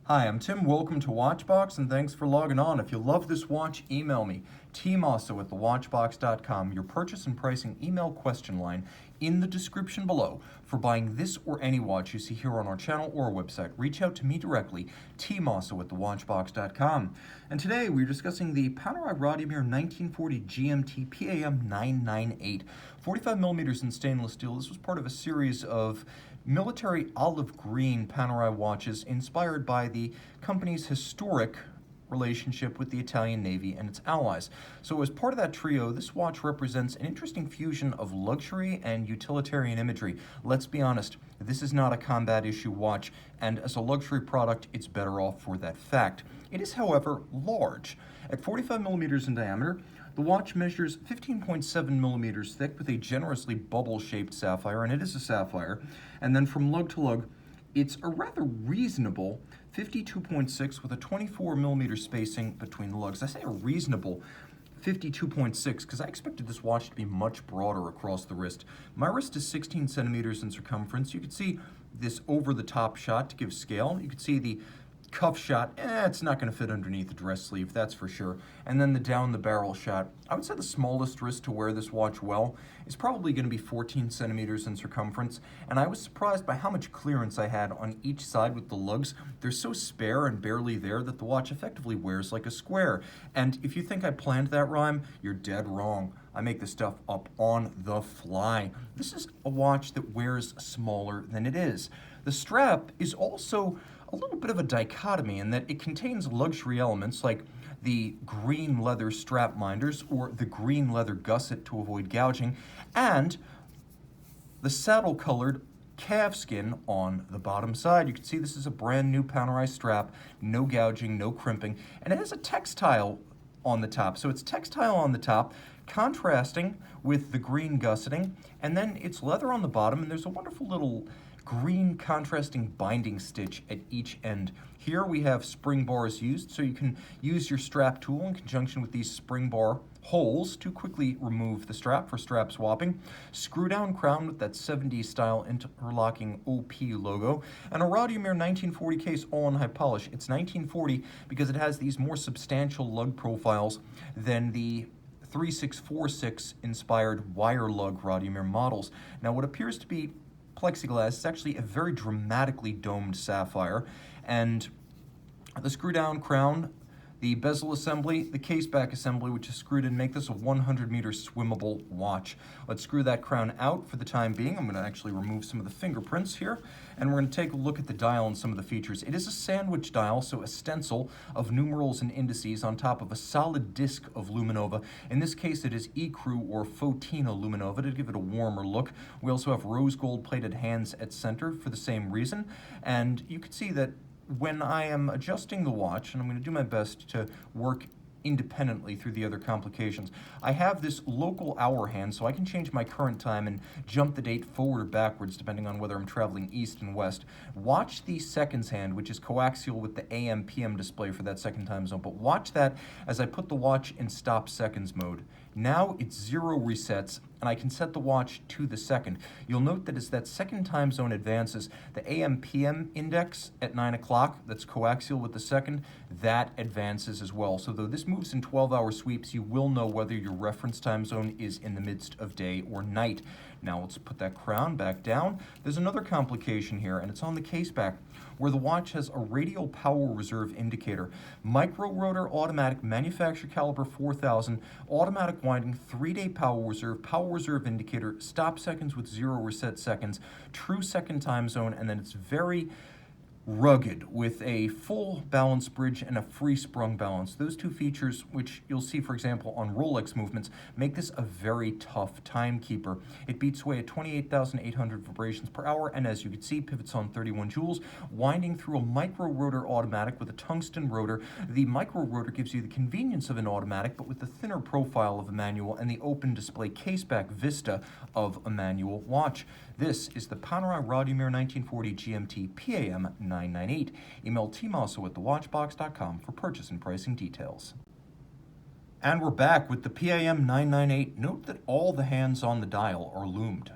Hi, I'm Tim. Welcome to Watchbox, and thanks for logging on. If you love this watch, email me, tmosso@thewatchbox.com, your purchase and pricing email question line in the description below for buying this or any watch you see here on our channel or our website. Reach out to me directly, tmosso@thewatchbox.com. And today we're discussing the Panerai Radiomir 1940 GMT PAM00998, 45 millimeters in stainless steel. This was part of a series of military olive green Panerai watches inspired by the company's historic relationship with the Italian Navy and its allies. So as part of that trio, this watch represents an interesting fusion of luxury and utilitarian imagery. Let's be honest, this is not a combat issue watch, and as a luxury product, it's better off for that fact. It is, however, large. At 45 millimeters in diameter, the watch measures 15.7 millimeters thick with a generously bubble-shaped sapphire, and it is a sapphire. And then from lug to lug, it's a rather reasonable 52.6 with a 24 millimeter spacing between the lugs. I say a reasonable 52.6 because I expected this watch to be much broader across the wrist. My wrist is 16 centimeters in circumference. You can see this over-the-top shot to give scale. You can see the cuff shot, it's not going to fit underneath the dress sleeve, that's for sure. And then the down the barrel shot. I would say the smallest wrist to wear this watch well is probably going to be 14 centimeters in circumference, and I was surprised by how much clearance I had on each side with the lugs. They're so spare and barely there that the watch effectively wears like a square. And if you think I planned that rhyme, you're dead wrong. I make this stuff up on the fly. This is a watch that wears smaller than it is. The strap is also a little bit of a dichotomy in that it contains luxury elements like the green leather strap minders or the green leather gusset to avoid gouging, and the saddle-colored calfskin on the bottom side. You can see this is a brand new Panerai strap, no gouging, no crimping, and it has a textile on the top. So it's textile on the top, contrasting with the green gusseting, and then it's leather on the bottom, and there's a wonderful little green contrasting binding stitch at each end. Here we have spring bars used, so you can use your strap tool in conjunction with these spring bar holes to quickly remove the strap for strap swapping. Screw down crown with that 70s style interlocking OP logo, and a Radiomir 1940 case all in high polish. It's 1940 because it has these more substantial lug profiles than the 3646 inspired wire lug Radiomir models. Now what appears to be plexiglass is actually a very dramatically domed sapphire, and the screw down crown, the bezel assembly, the caseback assembly, which is screwed in, make this a 100-meter swimmable watch. Let's screw that crown out for the time being. I'm going to actually remove some of the fingerprints here, and we're going to take a look at the dial and some of the features. It is a sandwich dial, so a stencil of numerals and indices on top of a solid disc of luminova. In this case, it is ecru or Fotina luminova to give it a warmer look. We also have rose gold plated hands at center for the same reason, and you can see that when I am adjusting the watch, and I'm going to do my best to work independently through the other complications, I have this local hour hand, so I can change my current time and jump the date forward or backwards depending on whether I'm traveling east and west. Watch the seconds hand, which is coaxial with the AM PM display for that second time zone, but watch that as I put the watch in stop seconds mode. Now it's 0 resets, and I can set the watch to the second. You'll note that as that second time zone advances, the AM-PM index at 9 o'clock, that's coaxial with the second, that advances as well. So though this moves in 12-hour sweeps, you will know whether your reference time zone is in the midst of day or night. Now let's put that crown back down. There's another complication here, and it's on the caseback, where the watch has a radial power reserve indicator. Micro rotor automatic, manufacturer caliber 4000, automatic winding, 3-day power reserve indicator, stop seconds with 0 reset seconds, true second time zone, and then it's very rugged with a full balance bridge and a free sprung balance. Those two features, which you'll see, for example, on Rolex movements, make this a very tough timekeeper. It beats away at 28,800 vibrations per hour, and as you can see, pivots on 31 joules, winding through a micro rotor automatic with a tungsten rotor. The micro rotor gives you the convenience of an automatic, but with the thinner profile of a manual and the open display caseback vista of a manual watch. This is the Panerai Radiomir 1940 GMT PAM00998. Email tmosso@thewatchbox.com for purchase and pricing details. And we're back with the PAM00998. Note that all the hands on the dial are loomed.